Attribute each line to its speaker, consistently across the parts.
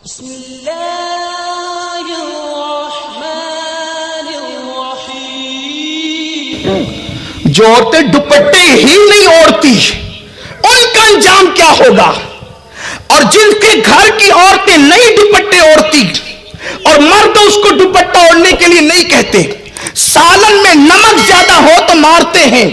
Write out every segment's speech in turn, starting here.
Speaker 1: بسم اللہ الرحمن الرحیم۔
Speaker 2: جو عورتیں دوپٹے ہی نہیں اوڑھتی ان کا انجام کیا ہوگا؟ اور جن کے گھر کی عورتیں نہیں دوپٹے اوڑھتی اور مرد اس کو دوپٹہ اوڑھنے کے لیے نہیں کہتے، سالن میں نمک زیادہ ہو تو مارتے ہیں،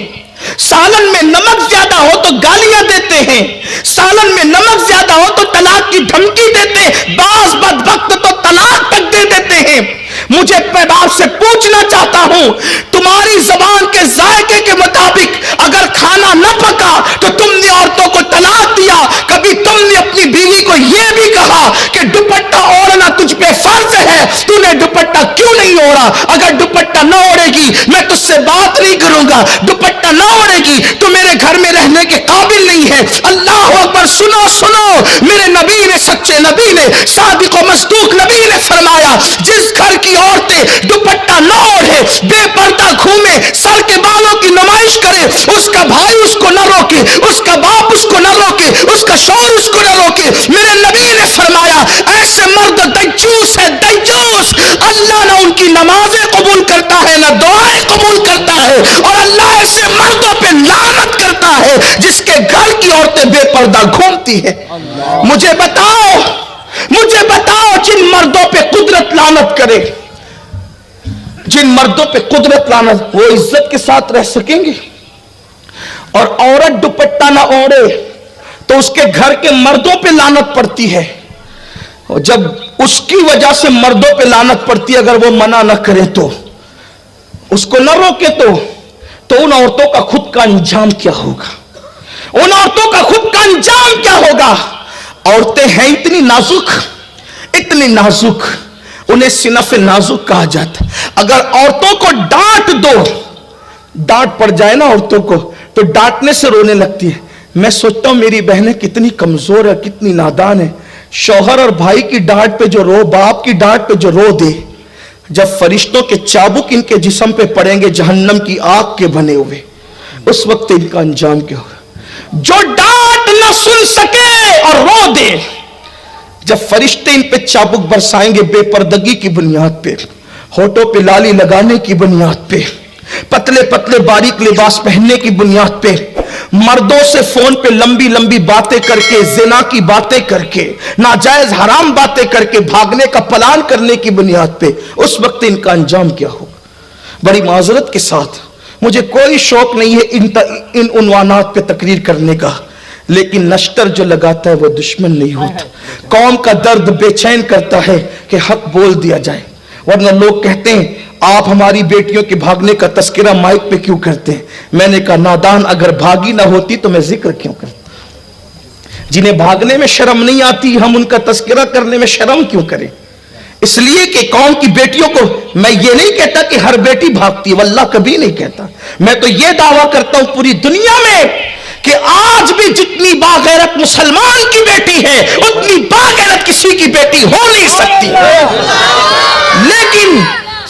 Speaker 2: سالن میں نمک زیادہ ہو تو گالیاں دیتے ہیں، سالن میں نمک زیادہ ہو تو طلاق کی دھمکی دیتے ہیں، بعض بدبخت تو طلاق تک دے دیتے ہیں۔ مجھے آپ سے پوچھنا چاہتا ہوں، تمہاری زبان کے ذائقے کے مطابق اگر کھانا نہ پکا تو تم نے عورتوں کو طلاق دیا، کبھی تم نے اپنی بیوی کو یہ بھی کہا کہ دوپٹہ اوڑھنا تجھ پہ فرض ہے، تو نے دوپٹہ کیوں نہیں اوڑھا؟ اگر دوپٹہ نہ اوڑھے گی میں تجھ سے بات نہیں کروں گا، دوپٹہ نہ اوڑھے گی تو میرے گھر میں رہنے کے قابل نہیں ہے۔ اللہ اکبر! سنو سنو، میرے نبی نے، سچے نبی نے، صادق و مصدوق نبی نے فرمایا، جس گھر کی عورتیں دوپٹہ نہ اوڑھے، بے پردہ گھومے، سر کے بالوں کی نمائش کرے، اس کا بھائی اس کو نہ روکے، اس کا باپ اس کو نہ روکے، اس کا شوہر اس کو نہ روکے، میرے نبی نے فرمایا ایسے مرد دجوس ہے، دجوس! اللہ نہ ان کی نمازیں قبول کرتا ہے نہ دعائیں قبول کرتا ہے، اور اللہ ایسے مردوں پہ لعنت کرتا ہے جس کے گھر کی عورتیں بے پردہ گھومتی ہیں۔ مجھے بتاؤ جن مردوں پہ قدرت لعنت کرے، جن مردوں پہ قدرت لعنت، وہ عزت کے ساتھ رہ سکیں گے؟ اور عورت دوپٹہ نہ اوڑھے تو اس کے گھر کے مردوں پہ لعنت پڑتی ہے، اور جب اس کی وجہ سے مردوں پہ لعنت پڑتی ہے، اگر وہ منع نہ کریں تو، اس کو نہ روکے تو ان عورتوں کا خود کا انجام کیا ہوگا؟ ان عورتوں کا خود کا انجام کیا ہوگا؟ عورتیں ہیں اتنی نازک، انہیں صنف نازک کہا جاتا ہے۔ اگر عورتوں کو ڈانٹ دو، ڈانٹ پڑ جائے نا عورتوں کو تو ڈانٹنے سے رونے لگتی ہے۔ میں سوچتا ہوں میری بہنیں کتنی کمزور ہے، کتنی نادان ہے، شوہر اور بھائی کی ڈانٹ پہ جو رو، باپ کی ڈانٹ پہ جو رو دے، جب فرشتوں کے چابک ان کے جسم پہ پڑیں گے جہنم کی آگ کے بنے ہوئے، اس وقت ان کا انجام کیا ہوگا؟ جو ڈانٹ نہ سن سکے اور رو دے، جب فرشتے ان پہ چابک برسائیں گے بے پردگی کی بنیاد پہ، ہونٹوں پہ لالی لگانے کی بنیاد پہ، پتلے پتلے باریک لباس پہننے کی بنیاد پہ، مردوں سے فون پہ لمبی لمبی باتیں کر کے، زنا کی باتیں کر کے، ناجائز حرام باتیں کر کے بھاگنے کا پلان کرنے کی بنیاد پہ، اس وقت ان کا انجام کیا ہوگا؟ بڑی معذرت کے ساتھ، مجھے کوئی شوق نہیں ہے ان عنوانات پہ تقریر کرنے کا، لیکن نشتر جو لگاتا ہے وہ دشمن نہیں ہوتا۔ قوم کا درد بے چین کرتا ہے کہ حق بول دیا جائے، ورنہ لوگ کہتے ہیں آپ ہماری بیٹیوں کے بھاگنے کا تذکرہ مائک پہ کیوں کرتے ہیں؟ میں نے کہا نادان، اگر بھاگی نہ ہوتی تو میں ذکر کیوں کرتا؟ جنہیں بھاگنے میں شرم نہیں آتی ہم ان کا تذکرہ کرنے میں شرم کیوں کریں؟ اس لیے کہ قوم کی بیٹیوں کو، میں یہ نہیں کہتا کہ ہر بیٹی بھاگتی ہے، واللہ کبھی نہیں کہتا، میں تو یہ دعویٰ کرتا ہوں پوری دنیا میں کہ آج بھی جتنی باغیرت مسلمان کی بیٹی ہے اتنی باغیرت کسی کی بیٹی ہو نہیں سکتی۔ لیکن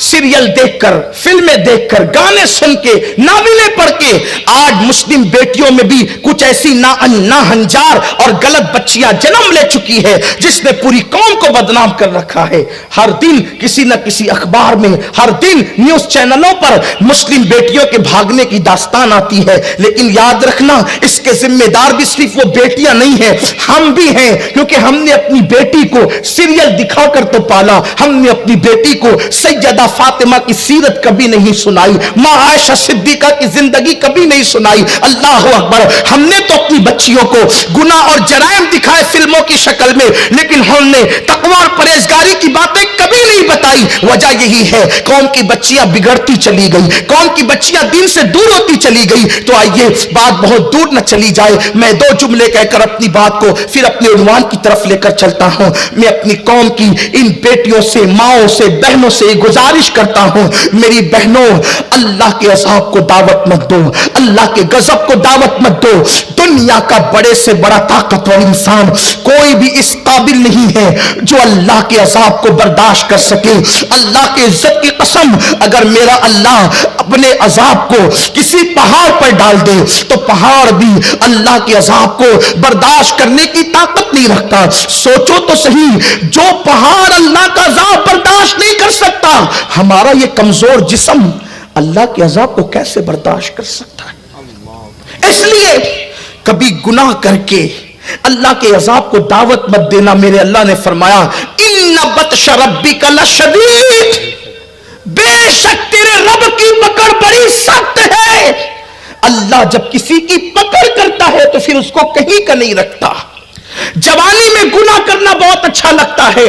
Speaker 2: سیریل دیکھ کر، فلمیں دیکھ کر، گانے سن کے، ناولیں پڑھ کے آج مسلم بیٹیوں میں بھی کچھ ایسی ناہنجار اور غلط بچیاں جنم لے چکی ہے جس نے پوری قوم کو بدنام کر رکھا ہے۔ ہر دن کسی نہ کسی اخبار میں، ہر دن نیوز چینلوں پر مسلم بیٹیوں کے بھاگنے کی داستان آتی ہے، لیکن یاد رکھنا اس کے ذمہ دار بھی صرف وہ بیٹیاں نہیں ہیں، ہم بھی ہیں، کیونکہ ہم نے اپنی بیٹی کو سیریل دکھا کر تو پالا، ہم نے اپنی بیٹی کو سیدہ فاطمہ کی سیرت کبھی نہیں سنائی، ماں عائشہ صدیقہ کی زندگی کبھی نہیں سنائی۔ اللہ اکبر! ہم نے تو اپنی بچیوں کو گناہ اور جرائم دکھائے فلموں کی شکل میں، لیکن ہم نے تقوی اور پرہیزگاری کی باتیں کبھی نہیں بتائی۔ وجہ یہی ہے قوم کی بچیاں بگڑتی چلی گئی، قوم کی بچیاں دین سے دور ہوتی چلی گئی۔ تو آئیے بات بہت دور نہ چلی جائے، میں دو جملے کہہ کر اپنی بات کو پھر اپنے عنوان کی طرف لے کر چلتا ہوں۔ میں اپنی قوم کی ان بیٹیوں سے، ماؤں سے، بہنوں سے گزارش کرتا ہوں، میری بہنوں، اللہ کے عذاب کو دعوت مت دو، اللہ کے غضب کو دعوت مت دو. دنیا کا بڑے سے بڑا طاقتور انسان کوئی بھی اس قابل نہیں ہے جو اللہ کے عذاب کو برداشت کر سکے. اللہ کے عزت کی قسم, اگر میرا اللہ اپنے عذاب کو کسی پہاڑ پر ڈال دے تو پہاڑ بھی اللہ کے عذاب کو برداشت کرنے کی طاقت نہیں رکھتا. سوچو تو صحیح, جو پہاڑ اللہ کا عذاب برداشت نہیں کر سکتا, ہمارا یہ کمزور جسم اللہ کے عذاب کو کیسے برداشت کر سکتا ہے؟ اس لیے کبھی گناہ کر کے اللہ کے عذاب کو دعوت مت دینا. میرے اللہ نے فرمایا ان بطش ربک لشدید, بے شک تیرے رب کی پکڑ بڑی سخت ہے. اللہ جب کسی کی پکڑ کرتا ہے تو پھر اس کو کہیں کا نہیں رکھتا. جوانی میں گناہ کرنا بہت اچھا لگتا ہے,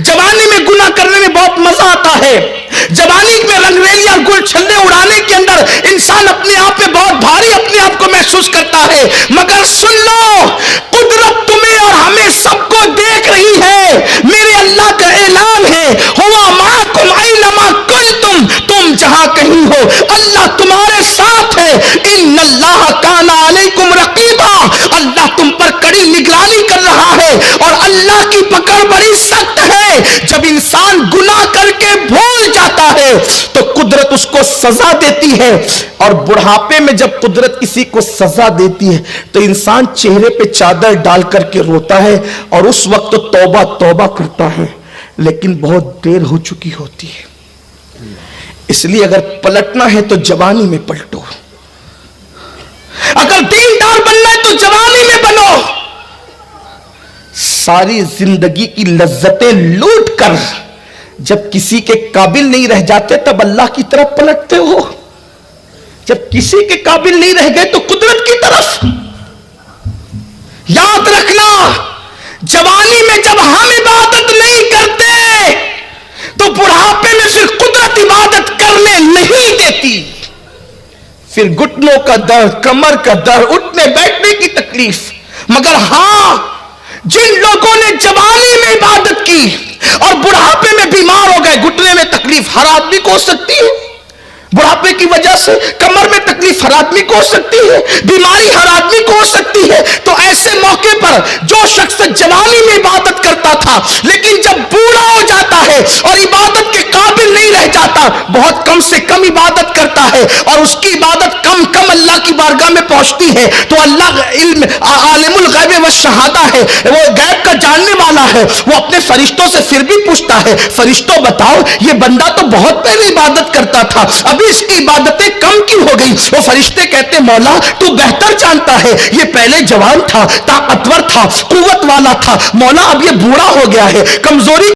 Speaker 2: جوانی میں گناہ کرنے میں بہت مزہ آتا ہے. جوانی میں رنگریلیاں گل چھلے اڑانے کے اندر انسان اپنے آپ پہ بہت بھاری اپنے آپ کو محسوس کرتا ہے. مگر سن لو, قدرت تمہیں اور ہمیں سب کو دیکھ رہی ہے. میرے اللہ کا اعلان ہے, ہوا معکم اینما کنتم, تم جہاں کہیں ہو اللہ تمہارے ساتھ ہے. ان اللہ کان علیکم رقیبا, اللہ تم پر کڑی نگرانی کر رہا ہے اور اللہ کی پکڑ بڑی سخت ہے. جب انسان گناہ کر کے بھول جاتا ہے تو قدرت اس کو سزا دیتی ہے, اور بڑھاپے میں جب قدرت کسی کو سزا دیتی ہے تو انسان چہرے پہ چادر ڈال کر کے روتا ہے اور اس وقت تو توبہ توبہ کرتا ہے, لیکن بہت دیر ہو چکی ہوتی ہے. اس لیے اگر پلٹنا ہے تو جوانی میں پلٹو, اگر دیندار بننا ہے تو جوانی میں بنو. ساری زندگی کی لذتیں لوٹ کر جب کسی کے قابل نہیں رہ جاتے تب اللہ کی طرف پلٹتے ہو. جب کسی کے قابل نہیں رہ گئے تو قدرت کی طرف. یاد رکھنا, جوانی میں جب ہم عبادت نہیں کرتے تو بڑھاپے میں پھر قدرت عبادت کرنے نہیں دیتی. پھر گھٹنوں کا درد, کمر کا درد, اٹھنے بیٹھنے کی تکلیف. مگر ہاں, جن لوگوں نے جوانی میں عبادت کی اور بڑھاپے میں بیمار ہو گئے, گھٹنے میں تکلیف ہر آدمی کو ہو سکتی ہے, بڑھاپے کی وجہ سے کمر میں تکلیف ہر آدمی کو ہو سکتی ہے, بیماری ہر آدمی کو ہو سکتی ہے. تو ایسے موقع پر جو شخص جوانی میں عبادت کرتا تھا لیکن جب بوڑھا ہو جاتا ہے اور عبادت کے قابل نہیں رہ جاتا, بہت کم سے کم عبادت کرتا ہے اور اس کی عبادت کم کم اللہ کی بارگاہ میں پہنچتی ہے, تو اللہ علم عالم الغیب والشہادہ ہے, وہ غیب کا جاننے والا ہے, وہ اپنے فرشتوں سے پھر بھی پوچھتا ہے, فرشتوں بتاؤ یہ بندہ تو بہت پہلے عبادت کرتا تھا, ابھی اس کی عبادتیں کم کیوں ہو گئی؟ وہ فرشتے کہتے مولا تو بہتر جانتا ہے, یہ پہلے جوان تھا, طاقتور تھا, قوت والا تھا, مولا اب یہ بوڑھا ہو گیا ہے, کمزوری